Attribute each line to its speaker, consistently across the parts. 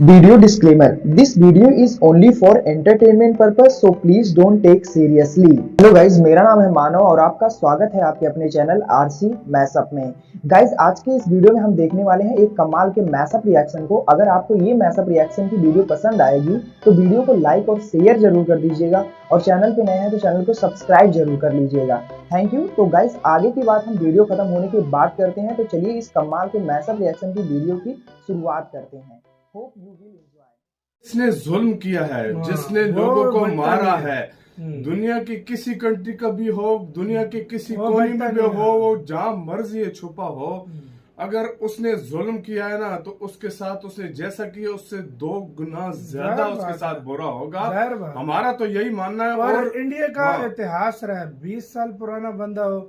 Speaker 1: Video disclaimer: This video is only for entertainment purpose, so please don't take seriously. Hello guys, मेरा नाम है मानव और आपका स्वागत है आपके अपने चैनल आरसी मैशअप में। गाइज, आज के इस वीडियो में हम देखने वाले हैं एक कमाल के मैशअप रिएक्शन को। अगर आपको ये मैशअप रिएक्शन की वीडियो पसंद आएगी तो वीडियो को लाइक और शेयर जरूर कर दीजिएगा और चैनल पे नए हैं तो चैनल को सब्सक्राइब जरूर कर लीजिएगा। Thank you. तो गाइज, आगे की बात हम वीडियो खत्म होने के बाद करते हैं, तो चलिए इस कमाल के मैशअप रिएक्शन की वीडियो की शुरुआत करते हैं। Hope you will enjoy.
Speaker 2: जिसने जुल्म किया है, जिसने लोगों को मारा है, दुनिया की किसी कंट्री का भी हो, दुनिया के किसी कोने में भी हो, वो जहाँ मर्जी छुपा हो, अगर उसने जुल्म किया है ना, तो उसके साथ उसने जैसा किया उससे 2 गुना ज्यादा उसके साथ बुरा होगा। हमारा तो यही मानना है।
Speaker 3: और इंडिया का इतिहास रहा है, 20 साल पुराना बंदा हो,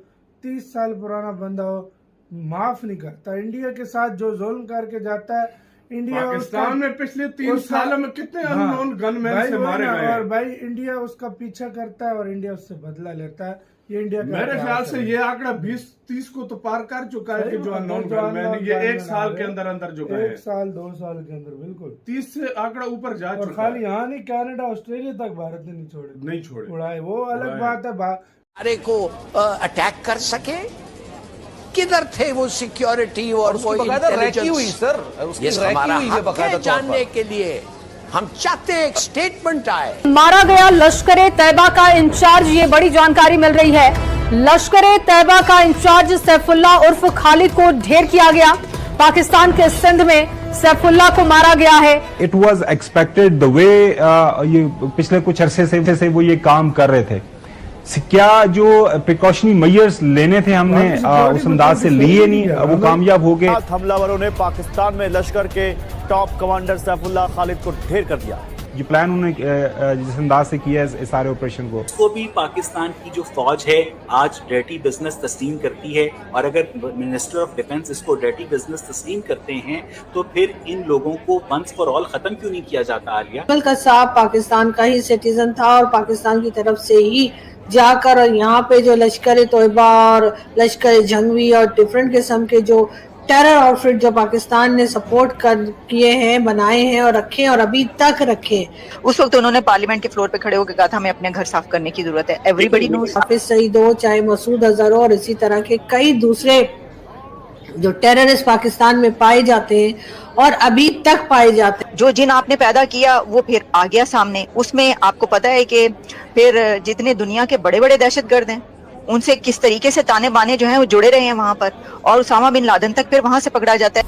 Speaker 3: 30 साल पुराना बंदा हो, माफ नहीं करता। इंडिया के साथ जो जुल्म करके जाता है, इंडिया
Speaker 2: पाकिस्तान में पिछले 3 सालों में कितने अननोन गनमैन से मारे गए।
Speaker 3: और भाई इंडिया उसका पीछा करता है और इंडिया उससे बदला लेता है। ये इंडिया का
Speaker 2: मेरे ख्याल से ये आंकड़ा 20-30 को तो पार कर चुका है कि जो अननोन गनमैन ये 1 साल के अंदर जो गए,
Speaker 3: 1 साल 2 साल के अंदर बिल्कुल
Speaker 2: 30 से आंकड़ा ऊपर जा चुका है।
Speaker 3: खाली यहाँ नहीं, कनाडा ऑस्ट्रेलिया तक भारत ने नहीं छोड़े उड़ाए, वो अलग बात है।
Speaker 4: अरे को अटैक कर सके, किधर थे वो सिक्योरिटी और वो इंटेलिजेंस?
Speaker 5: सर उसकी
Speaker 4: हमारा
Speaker 5: हुई है
Speaker 4: हक है जानने के लिए। हम चाहते हैं एक स्टेटमेंट आए।
Speaker 6: मारा गया लश्कर तैयबा का इंचार्ज, ये बड़ी जानकारी मिल रही है। लश्कर तैयबा का इंचार्ज सैफुल्ला उर्फ खालिद को ढेर किया गया। पाकिस्तान के सिंध में सैफुल्ला को मारा गया है।
Speaker 7: It was expected the way ये पिछले कुछ अरसे से वो ये काम कर रहे थे। क्या जो प्रिकॉशनरी मेजर्स लेने थे हमने उस अंदाज से लिए नहीं, वो कामयाब हो गए।
Speaker 5: हमलावरों ने पाकिस्तान में लश्कर के टॉप कमांडर सैफुल्ला खालिद को ढेर कर दिया।
Speaker 7: जो प्लान उन्होंने जिस अंदाज से किया है इस सारे ऑपरेशन को
Speaker 8: भी पाकिस्तान की जो फौज है आज डर्टी बिजनेस तस्लीम करती है। और अगर मिनिस्टर ऑफ डिफेंस इसको डर्टी बिजनेस तस्लीम करते हैं तो फिर इन लोगों को वंस फॉर ऑल खत्म क्यों नहीं किया जाता? आलिया
Speaker 9: कसाब पाकिस्तान का ही सिटीजन था और पाकिस्तान की तरफ से ही जाकर यहाँ पे जो लश्कर तोयबा और लश्कर जंगवी और डिफरेंट किस्म के जो टेरर आउटफिट जो पाकिस्तान ने सपोर्ट कर किए हैं, बनाए हैं और रखे और अभी तक रखे।
Speaker 10: उस वक्त उन्होंने पार्लियामेंट के फ्लोर पे खड़े होकर कहा था हमें अपने घर साफ करने की जरूरत है। Everybody knows.
Speaker 9: हाफिज सईद हो, चाहे मसूद अजहर हो और इसी तरह के कई दूसरे जो टेररिस्ट पाकिस्तान में पाए जाते हैं और अभी तक पाए जाते हैं।
Speaker 10: जो जिन आपने पैदा किया वो फिर आ गया सामने। उसमें आपको पता है कि फिर जितने दुनिया के बड़े बड़े दहशतगर्द हैं उनसे किस तरीके से ताने बाने जो हैं वो जुड़े रहे हैं वहां पर, और उसामा बिन लादेन तक फिर वहां से पकड़ा जाता है।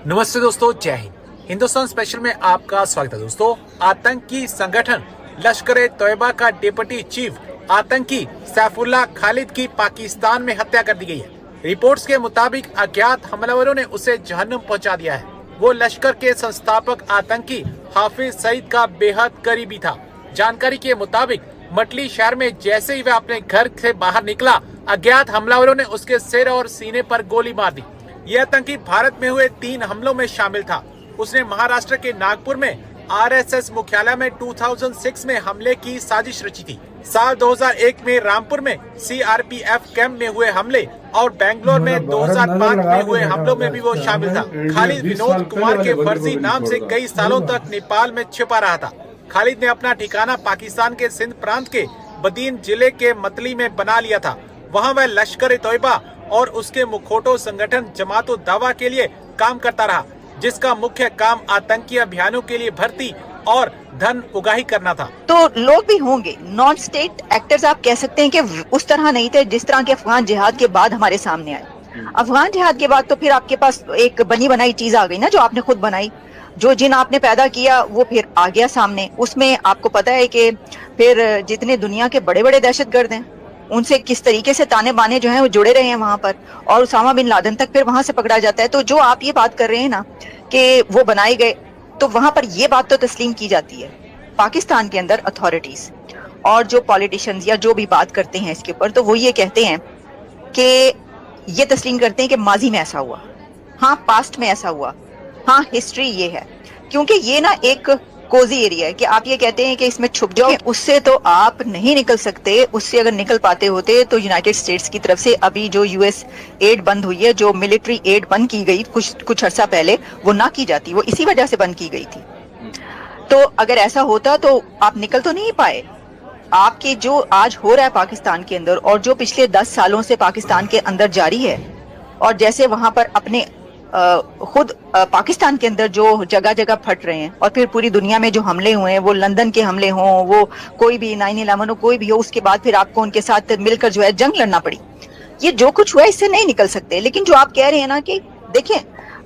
Speaker 11: नमस्ते दोस्तों, जय हिंद। हिंदुस्तान स्पेशल में आपका स्वागत है। दोस्तों, आतंकी संगठन लश्कर तोयबा का डिप्टी चीफ आतंकी सैफुल्ला खालिद की पाकिस्तान में हत्या कर दी गई है। रिपोर्ट्स के मुताबिक अज्ञात हमलावरों ने उसे जहन्नुम पहुंचा दिया है। वो लश्कर के संस्थापक आतंकी हाफिज सईद का बेहद करीबी था। जानकारी के मुताबिक मटली शहर में जैसे ही वह अपने घर से बाहर निकला, अज्ञात हमलावरों ने उसके सिर और सीने पर गोली मार दी। यह आतंकी भारत में हुए 3 हमलों में शामिल था। उसने महाराष्ट्र के नागपुर में आरएसएस मुख्यालय में 2006 में हमले की साजिश रची थी। साल 2001 में रामपुर में सीआरपीएफ कैंप में हुए हमले और बेंगलोर में 2005 में हुए हमलों में भी वो शामिल था। खालिद विनोद कुमार के फर्जी नाम से कई सालों तक नेपाल में छिपा रहा था। खालिद ने अपना ठिकाना पाकिस्तान के सिंध प्रांत के बदीन जिले के मतली में बना लिया था। वहां वह लश्कर तोयबा और उसके मुखोटो संगठन जमातो दावा के लिए काम करता रहा, जिसका मुख्य काम आतंकी अभियानों के लिए भर्ती और धन उगाही करना था।
Speaker 10: तो लोग भी होंगे, नॉन स्टेट एक्टर्स आप कह सकते हैं कि उस तरह नहीं थे जिस तरह के अफगान जिहाद के बाद हमारे सामने आए। अफगान जिहाद के बाद तो फिर आपके पास एक बनी बनाई चीज आ गई ना, जो आपने खुद बनाई। जो जिन आपने पैदा किया वो फिर आ गया सामने। उसमें आपको पता है कि फिर जितने दुनिया के बड़े बड़े दहशतगर्द हैं उनसे किस तरीके से ताने बाने जो हैं वो जुड़े रहे हैं वहां पर, और उसामा बिन लादेन तक फिर वहां से पकड़ा जाता है। तो जो आप ये बात कर रहे हैं ना कि वो बनाए गए, तो वहां पर ये बात तो तस्लीम की जाती है पाकिस्तान के अंदर अथॉरिटीज और जो पॉलिटिशियंस या जो भी बात करते हैं इसके ऊपर, तो वो ये कहते हैं कि ये तस्लीम करते हैं कि माजी में ऐसा हुआ, हाँ पास्ट में ऐसा हुआ, हाँ हिस्ट्री ये है। क्योंकि ये ना एक कोजी एरिया है कि आप ये कहते हैं कि इसमें छुप जाओ, उससे तो आप नहीं निकल सकते। उससे अगर निकल पाते होते तो यूनाइटेड स्टेट्स की तरफ से अभी जो यूएस एड बंद हुई है, जो मिलिट्री एड बंद की गई कुछ अर्सा पहले, वो ना की जाती, वो इसी वजह से बंद की गई थी। तो अगर ऐसा होता तो आप निकल तो नहीं पाए। आपके जो आज हो रहा है पाकिस्तान के अंदर और जो पिछले 10 सालों से पाकिस्तान के अंदर जारी है, और जैसे वहां पर अपने खुद पाकिस्तान के अंदर जो जगह जगह फट रहे हैं और फिर पूरी दुनिया में जो हमले हुए हैं, वो लंदन के हमले हों, वो कोई भी 9/11 हो, कोई भी हो, उसके बाद फिर आपको उनके साथ मिलकर जो है जंग लड़ना पड़ी। ये जो कुछ हुआ इससे नहीं निकल सकते। लेकिन जो आप कह रहे हैं ना कि देखिए,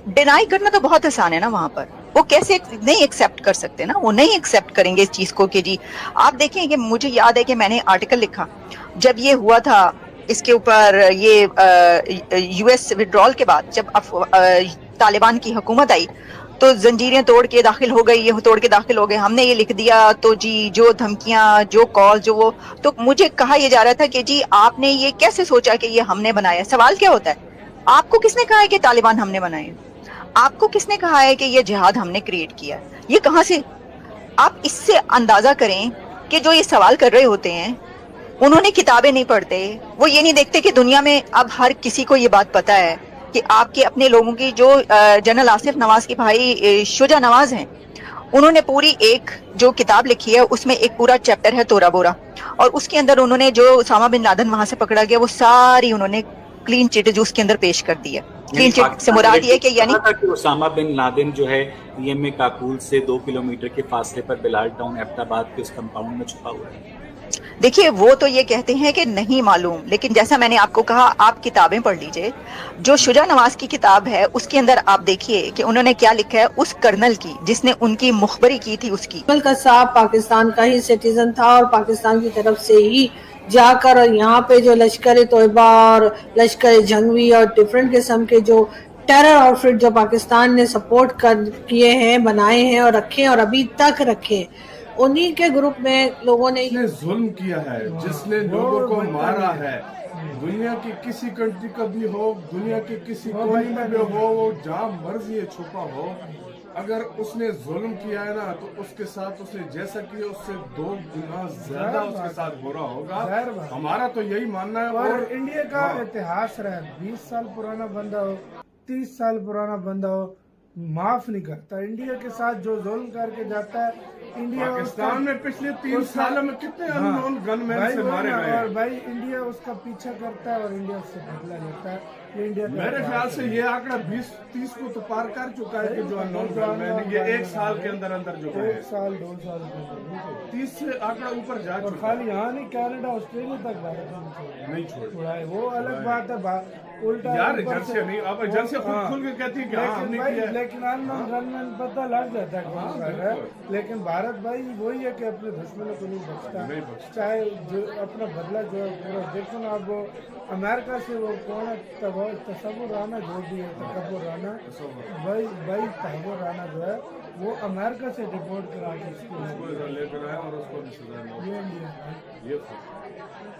Speaker 10: डिनाई करना तो बहुत आसान है ना, वहां पर वो कैसे नहीं एक्सेप्ट कर सकते ना, वो नहीं एक्सेप्ट करेंगे इस चीज को कि जी आप देखें कि मुझे याद है कि मैंने आर्टिकल लिखा जब ये हुआ था इसके ऊपर, ये यूएस विड्रॉल के बाद जब तालिबान की हुकूमत आई तो जंजीरें तोड़ के दाखिल हो गई, ये तोड़ के दाखिल हो गए, हमने ये लिख दिया। तो जी जो धमकियां, जो कॉल, जो वो, तो मुझे कहा यह जा रहा था कि जी आपने ये कैसे सोचा कि ये हमने बनाया। सवाल क्या होता है, आपको किसने कहा है कि तालिबान हमने बनाए? आपको किसने कहा है कि ये जिहाद हमने क्रिएट किया? ये कहां से? आप इससे अंदाजा करें कि जो ये सवाल कर रहे होते हैं उन्होंने किताबें नहीं पढ़ते, वो ये नहीं देखते कि दुनिया में अब हर किसी को ये बात पता है कि आपके अपने लोगों की जो जनरल आसिफ नवाज के भाई शुजा नवाज हैं, उन्होंने पूरी एक जो किताब लिखी है उसमें एक पूरा चैप्टर है तोरा बोरा, और उसके अंदर उन्होंने जो उसामा बिन लादेन वहां से पकड़ा गया वो सारी उन्होंने क्लीन चिट जो उसके अंदर पेश कर दी है। क्लीन चिट से मुराद ये कि यानी
Speaker 8: उसामा बिन लादेन जो है पीएम में काकुल से 2 किलोमीटर के फासले पर बिलाल टाउन एबटाबाद के उस कंपाउंड में छुपा हुआ है।
Speaker 10: देखिए, वो तो ये कहते हैं कि नहीं मालूम, लेकिन जैसा मैंने आपको कहा आप किताबें पढ़ लीजिए। जो शुजा नवाज की किताब है उसके अंदर आप देखिए कि उन्होंने क्या लिखा है उस कर्नल की जिसने उनकी मुखबरी की थी उसकी।
Speaker 9: कर्नल का साहब पाकिस्तान का ही सिटीजन था और पाकिस्तान की तरफ से ही जाकर और यहाँ पे जो लश्कर तोयबा और लश्कर जंगवी और डिफरेंट किस्म के जो टेरर आउटफिट जो पाकिस्तान ने सपोर्ट किए हैं, बनाए हैं और रखे और अभी तक रखे, उन्हीं के ग्रुप में लोगों ने
Speaker 2: जुल्म किया है, जिसने लोगों को मारा है। दुनिया की किसी कंट्री का भी हो, दुनिया के किसी कोने में भी हो, वो जहाँ मर्जी छुपा हो, अगर उसने जुल्म किया है ना तो उसके साथ उसने जैसा किया उससे 2 गुना ज्यादा उसके साथ बुरा होगा। हमारा तो यही मानना है।
Speaker 3: और इंडिया का इतिहास रहा है, 20 साल पुराना बंदा हो, 30 साल पुराना बंदा हो, माफ नहीं करता। इंडिया के साथ जो जुल्म करके जाता है, इंडिया
Speaker 2: पाकिस्तान में पिछले 3 सालों में कितने अननोन गनमैन से मारे गए,
Speaker 3: और भाई इंडिया उसका पीछा करता है और इंडिया उससे बदला लेता है। इंडिया
Speaker 2: मेरे ख्याल से ये आंकड़ा 20-30 को तो पार कर चुका है कि जो अननोन गनमैन ये 1 साल के अंदर जो है
Speaker 3: 1 साल 2 साल के अंदर
Speaker 2: 30 से आंकड़ा ऊपर जा चुका है।
Speaker 3: खाली यहाँ नहीं, कनाडा ऑस्ट्रेलिया तक भारत
Speaker 2: नहीं छोड़ा
Speaker 3: है, वो अलग बात है। उल्टा
Speaker 2: यार एजेंसियां नहीं, अब एजेंसियां खुद खुल के कहती है कि हाँ हमने किया है,
Speaker 3: लेकिन गनमैन पता लग जाता है। लेकिन भारत भाई वही है कि अपने दुश्मनों को नहीं बचता, चाहे जो अपना बदला जो है पूरा। देखो ना, अब अमेरिका से वो कौन है, तसव्वुर राना, जो भी है तकब्बुर राना, भाई तहव्वुर राना जो है वो अमेरिका से डिपोर्ट करा के
Speaker 2: लेकर आया और उसको ये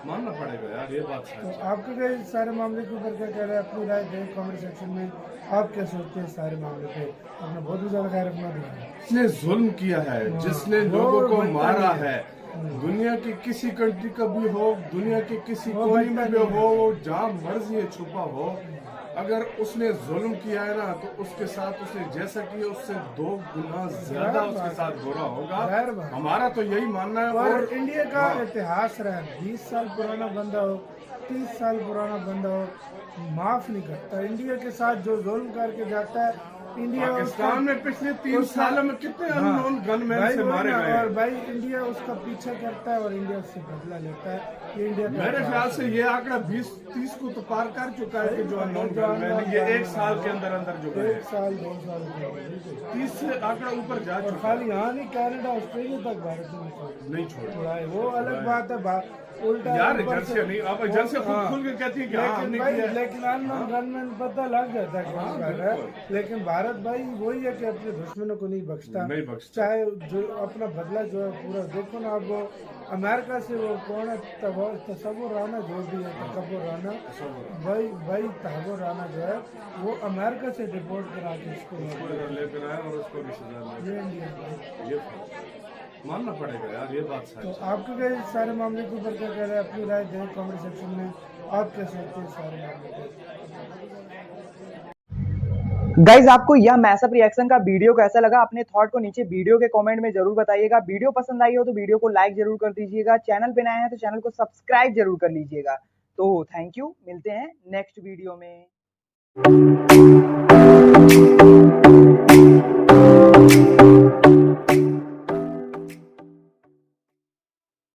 Speaker 2: मानना पड़ेगा यार, ये बात है।
Speaker 3: तो आपके क्या सारे मामले के ऊपर क्या कह रहे हैं, अपनी राय दें कमेंट सेक्शन में। आप क्या सोचते हैं सारे मामले पे? आपने बहुत ही ज्यादा खैर अपना दिया है।
Speaker 2: जिसने जुल्म किया है, जिसने लोगों को मारा है, दुनिया की किसी कंट्री का भी हो, दुनिया के किसी कोने में भी हो, वो जहाँ मर्जी छुपा हो, अगर उसने जुल्म किया है ना तो उसके साथ उसने जैसा किया उससे 2 गुना ज्यादा उसके साथ बुरा होगा। हमारा तो यही मानना है।
Speaker 3: और इंडिया का इतिहास रहा है, 20 साल पुराना बंदा हो, 30 साल पुराना बंदा हो, माफ नहीं करता। इंडिया के साथ जो जुल्म करके जाता है, इंडिया
Speaker 2: पाकिस्तान में पिछले 3 सालों में कितने अननोन गनमैन से मारे गए,
Speaker 3: और भाई इंडिया उसका पीछा करता है और इंडिया उससे बदला लेता है। इंडिया
Speaker 2: मेरे ख्याल से ये आंकड़ा 20-30 को तो पार कर चुका है कि जो अननोन गनमैन ये 1 साल के अंदर जो है
Speaker 3: 1 साल 2 साल
Speaker 2: 30 से आंकड़ा ऊपर जा चुका है।
Speaker 3: खाली यहाँ नहीं, कनाडा ऑस्ट्रेलिया तक भारत
Speaker 2: नहीं छोड़ा
Speaker 3: है, वो अलग बात है। उल्टा
Speaker 2: यार एजेंसियां नहीं, अब एजेंसियां खुद खुल के कहती है कि हाँ हमने किया है।
Speaker 3: लेकिन गनमैन पता लग जाता है कौन कर रहा है। लेकिन भारत भाई वही है कि अपने दुश्मनों को नहीं बख्शता, चाहे जो अपना बदला जो है पूरा। देखो ना, अब अमेरिका से वो कौन है तसव्वुर राना, जो भी है तकब्बुर राना, भाई तहव्वुर राना जो है वो अमेरिका से डिपोर्ट करा के इसको
Speaker 2: लेकर आया और उसको भी सजा मिली। ये मानना पड़ेगा यार, ये बात सच है।
Speaker 3: तो आपके क्या इस सारे मामले के ऊपर क्या कह रहे हैं? अपनी राय दें कमेंट सेक्शन में। आप क्या सोचते हैं सारे मामले पर?
Speaker 1: गाइज आपको यह मैसअप रिएक्शन का वीडियो कैसा लगा? अपने थॉट को नीचे वीडियो के कमेंट में जरूर बताइएगा। वीडियो पसंद आई हो तो वीडियो को लाइक जरूर कर दीजिएगा। चैनल पे नए हैं तो चैनल को सब्सक्राइब जरूर कर लीजिएगा। तो थैंक यू, मिलते हैं नेक्स्ट वीडियो में।